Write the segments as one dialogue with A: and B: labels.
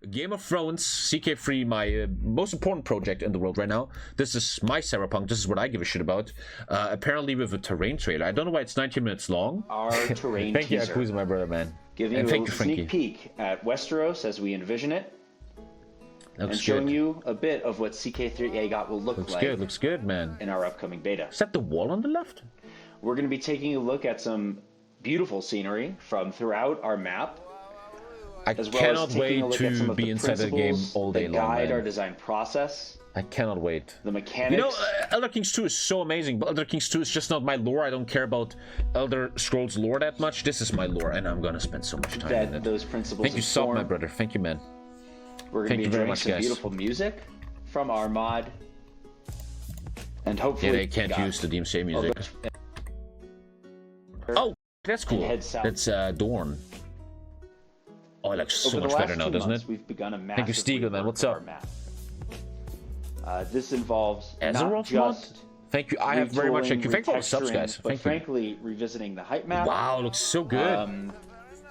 A: Game of Thrones, CK3, my most important project in the world right now. This is my cyberpunk. This is what I give a shit about. Apparently with a terrain trailer. I don't know why it's 19 minutes long.
B: Our terrain
A: Thank
B: teaser.
A: you, Yakuza, my brother, man.
B: Giving
A: and
B: you
A: thank
B: a
A: you,
B: sneak peek at Westeros as we envision it.
A: Looks
B: and showing
A: good.
B: you a bit of what CK3 agot will look like.
A: Looks good, man.
B: In our upcoming beta.
A: Is that the wall on the left?
B: We're going to be taking a look at some beautiful scenery from throughout our map.
A: I cannot wait to be inside the game all day long.
B: Guide our design process.
A: I cannot wait.
B: The mechanics.
A: You know, Elder Kings 2 is so amazing, but Elder Kings 2 is just not my lore. I don't care about Elder Scrolls lore that much. This is my lore, and I'm gonna spend so much time in it.
B: Those principles.
A: Thank you so much, my brother. Thank you, man.
B: We're gonna be enjoying some beautiful music from our mod, and hopefully.
A: Yeah, they can't use the DMCA music. Oh, that's cool. That's Dorn. Oh, it looks so much better now, doesn't it?
B: We've begun a massive
A: Thank you, Stiegel, man. What's up?
B: This involves not just
A: mod? Thank you. I have very much. Thank you for all the subs, guys.
B: But frankly, revisiting the hype map.
A: Wow, it looks so good.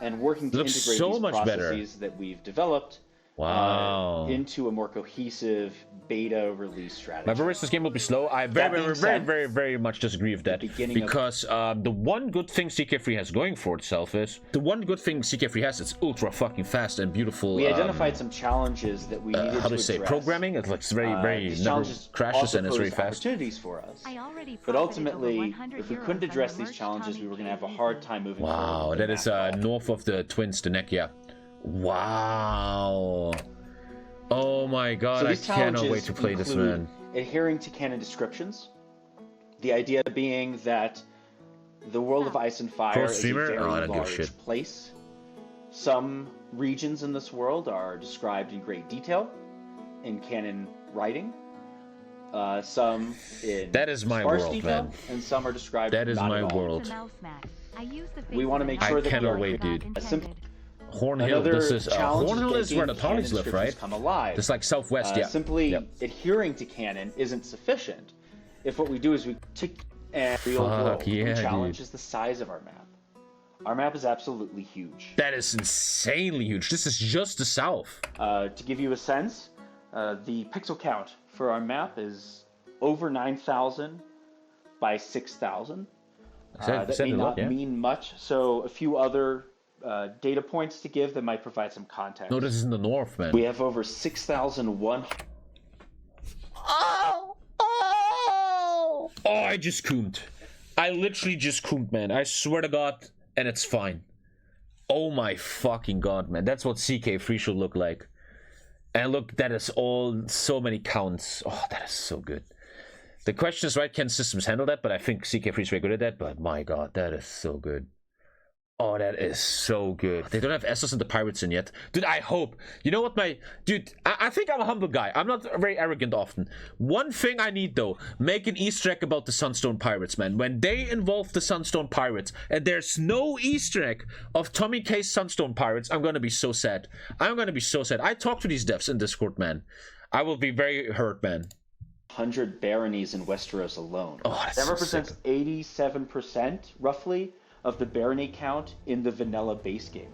B: And working to integrate
A: so
B: these
A: much
B: processes that we've developed.
A: Wow.
B: Into a more cohesive beta release strategy.
A: My versus this game will be slow. I very much disagree with that, because the one good thing CK3 has going for itself is it's ultra fucking fast and beautiful.
B: We identified some challenges that we needed to address.
A: Programming. It looks very never crashes and it's very fast.
B: Opportunities for us. But ultimately, if we couldn't address these challenges, we were going to have a hard time moving forward.
A: Wow, that is north of the Twins, the neck, yeah. Wow. Oh my god, I cannot wait to play this, man.
B: Adhering to canon descriptions. The idea being that the world of Ice and Fire is a very large place. Some regions in this world are described in great detail in canon writing. Some in
A: that is my world, detail, man.
B: And some are described
A: that is
B: not
A: my
B: at all.
A: world.
B: We want to make sure that
A: cannot wait, dude. Hornhill, this is Hornhill is where the Tommys live, right? It's like southwest, yeah.
B: Simply adhering to canon isn't sufficient. If what we do is we take a real world challenge is the size of our map. Our map is absolutely huge.
A: That is insanely huge. This is just the south.
B: To give you a sense, the pixel count for our map is over 9,000 by 6,000. That may not mean much. So a few other data points to give that might provide some context.
A: No, this is in the north, man.
B: We have over 6,100.
A: Oh, I just coomed. I literally just coomed, man. I swear to God, and it's fine. Oh my fucking God, man. That's what CK3 should look like. And look, that is all so many counts. Oh, that is so good. The question is, right, can systems handle that? But I think CK3 is very good at that. But my God, that is so good. Oh, that is so good. They don't have Essos and the Pirates in yet. Dude, I hope. You know what, Dude, I think I'm a humble guy. I'm not very arrogant often. One thing I need, though, make an Easter egg about the Sunstone Pirates, man. When they involve the Sunstone Pirates, and there's no Easter egg of TommyKay's Sunstone Pirates, I'm gonna be so sad. I'm gonna be so sad. I talk to these devs in Discord, man. I will be very hurt, man.
B: 100 baronies in Westeros alone.
A: Oh,
B: that represents 87%, roughly, of the barony count in the vanilla base game.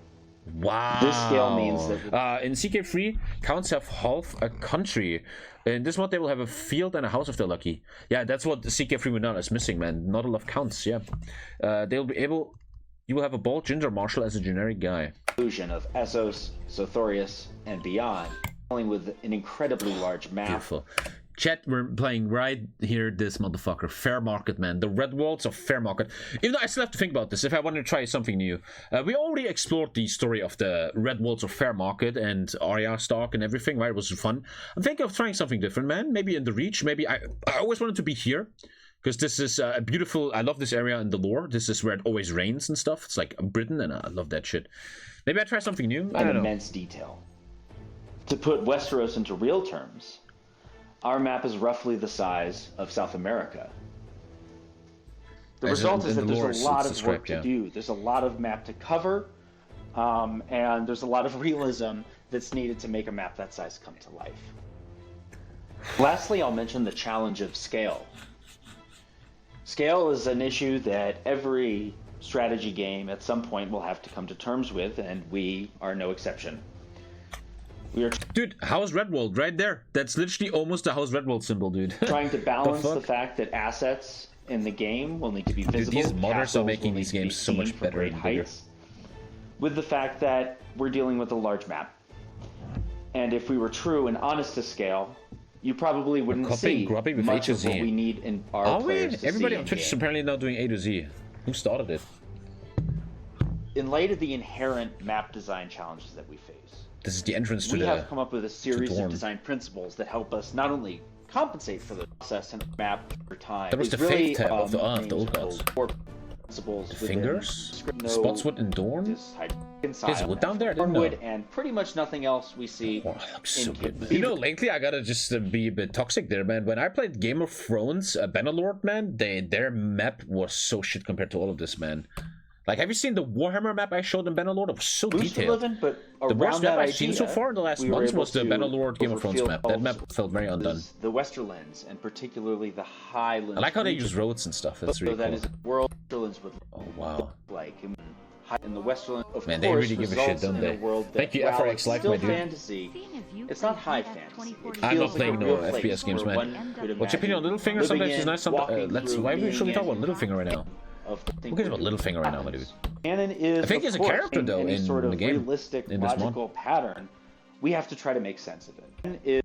A: Wow.
B: This scale means that
A: in CK3, counts have half a country. In this mod, they will have a field and a house if they're lucky. Yeah, that's what the CK3 Vanilla is missing, man. Not a lot of counts, yeah. They'll be able... You will have a bald ginger marshal as a generic guy.
B: Illusion of Essos, Sothorius, and beyond, dealing with an incredibly large map.
A: Beautiful. Chat, we're playing right here, this motherfucker. Fair Market, man. The Red Walls of Fair Market. Even though I still have to think about this, if I want to try something new. We already explored the story of the Red Walls of Fair Market and Arya Stark and everything, right? It was fun. I'm thinking of trying something different, man. Maybe in the Reach. Maybe I always wanted to be here. Because this is a beautiful... I love this area in the lore. This is where it always rains and stuff. It's like Britain, and I love that shit. Maybe I try something new. I don't know.
B: Immense detail. To put Westeros into real terms... Our map is roughly the size of South America. The result is that there's a lot of work to do. There's a lot of map to cover, and there's a lot of realism that's needed to make a map that size come to life. Lastly, I'll mention the challenge of scale. Scale is an issue that every strategy game at some point will have to come to terms with, and we are no exception.
A: Dude, House Redwald right there. That's literally almost the House Redwald symbol, dude.
B: Trying to balance the fact that assets in the game will need to be visible.
A: Dude, these modders are making these games so much better and bigger.
B: With the fact that we're dealing with a large map. And if we were true and honest to scale, you probably wouldn't see much of what we need in our players to
A: Everybody
B: see
A: on Twitch is apparently now doing A to Z. Who started it?
B: In light of the inherent map design challenges that we face,
A: this is the entrance to
B: we have come up with a series of design principles that help us not only compensate for the process and map over time.
A: That was the
B: really,
A: fake tab of the old gods.
B: Principles
A: the fingers? Spotswood and Dorn? Is wood down there? I didn't know.
B: And pretty much nothing else we see.
A: Oh, that looks so good, man. You know, lately I gotta just be a bit toxic there, man. When I played Game of Thrones, Bannerlord, man, their map was so shit compared to all of this, man. Like, have you seen the Warhammer map I showed in Bannerlord? It was so detailed.
B: But
A: the worst map I've seen so far in the last months was the Bannerlord Game of Thrones map. That map felt very undone.
B: The Westerlands, and particularly the Highlands.
A: I like how they use roads and stuff. That's really cool.
B: That is world Westerlands with.
A: Oh, wow.
B: Like, in the Westerlands, of
A: man,
B: course,
A: they really give a shit, don't they? Thank you, FRX Life, my dude.
B: Fantasy, it's not high fantasy.
A: I'm not playing no FPS games, man. What's your opinion on Littlefinger? Sometimes he's nice. Why should we talk about Littlefinger right now? Who cares about Littlefinger right now, my dude?
B: Canon is,
A: I think he's a character though in
B: sort of
A: the game.
B: Realistic, logical pattern. We have to try to make sense of it. Is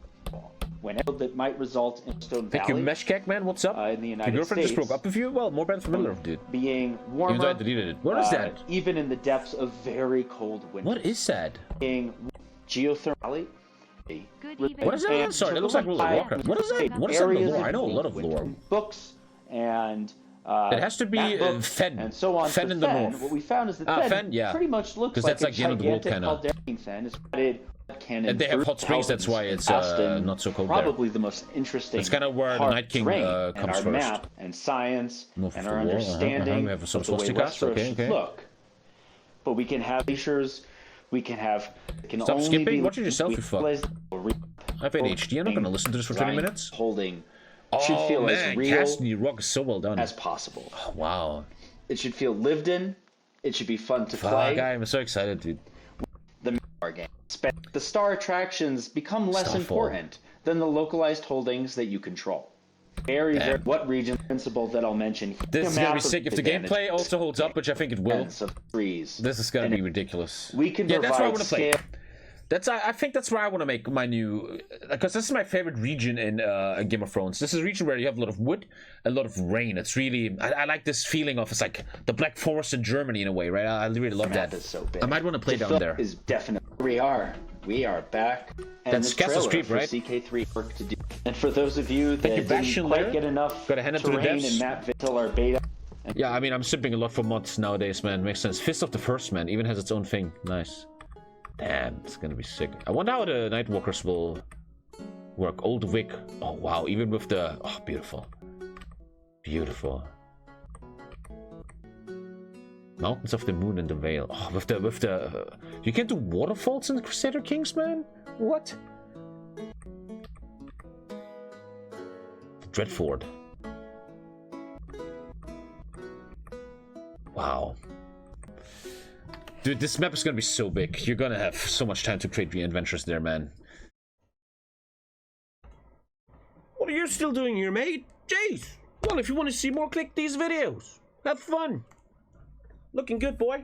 B: whenever that might result in Stone Valley.
A: Thank you, Meshkek, man. What's up?
B: In the United
A: Your girlfriend
B: States,
A: just broke up with you? Well, more bad for Bannerlord, dude.
B: Being warmer.
A: Even though I deleted it. What is that?
B: Even in the depths of very cold winter.
A: What is that?
B: Being geothermal.
A: What is that? Sorry, that looks like World of Warcraft. What is that? What is that in the lore? I know a lot of lore.
B: Books and.
A: It has to be Fen.
B: And so on.
A: Fen in the north.
B: What we found is that
A: Fen, yeah.
B: pretty much looks
A: like that's like the end of the world, kind of. And they have hot springs, that's why it's not so cold
B: probably
A: there.
B: The most interesting.
A: It's kind of where the Night King comes
B: and our
A: first.
B: Map and science and our understanding
A: we have some
B: of the way Westeros should look. But we can have glaciers. We can have.
A: Stop skipping. Watch it yourself, you fuck. I have ADHD. I'm not going to listen to this for 20 minutes.
B: Holding. Should feel
A: man,
B: as real
A: Cassidy Rock is so well done
B: as possible.
A: Oh, wow.
B: It should feel lived in. It should be fun to play.
A: I'm so excited, dude.
B: The game. The star attractions become less important than the localized holdings that you control. Very what region principle that I'll mention.
A: This is gonna be sick if the gameplay also holds up, which I think it will.
B: This
A: is gonna be ridiculous.
B: We can
A: that's what I want to play.
B: That's
A: I think that's where I want to make my new, because this is my favorite region in Game of Thrones. This is a region where you have a lot of wood, a lot of rain. It's really I like this feeling of it's like the Black Forest in Germany in a way, right? I really love that.
B: So big.
A: I might want to play down there.
B: Is definitely we are back. And
A: that's Castle Street, right?
B: CK3 work to do. And for those of you that didn't quite get enough terrain and map until our beta.
A: Yeah, I mean I'm sipping a lot for mods nowadays, man. Makes sense. Fist of the First Man even has its own thing. Nice. Damn, it's gonna be sick. I wonder how the Nightwalkers will work. Old Wick. Oh wow, even with the beautiful. Beautiful. Mountains of the Moon and the Vale. Oh, with the you can't do waterfalls in Crusader Kings, man? What? Dreadford. Wow. Dude, this map is gonna be so big. You're gonna have so much time to create the adventures there, man. What are you still doing here, mate? Jeez. Well, if you want to see more, click these videos. Have fun. Looking good, boy.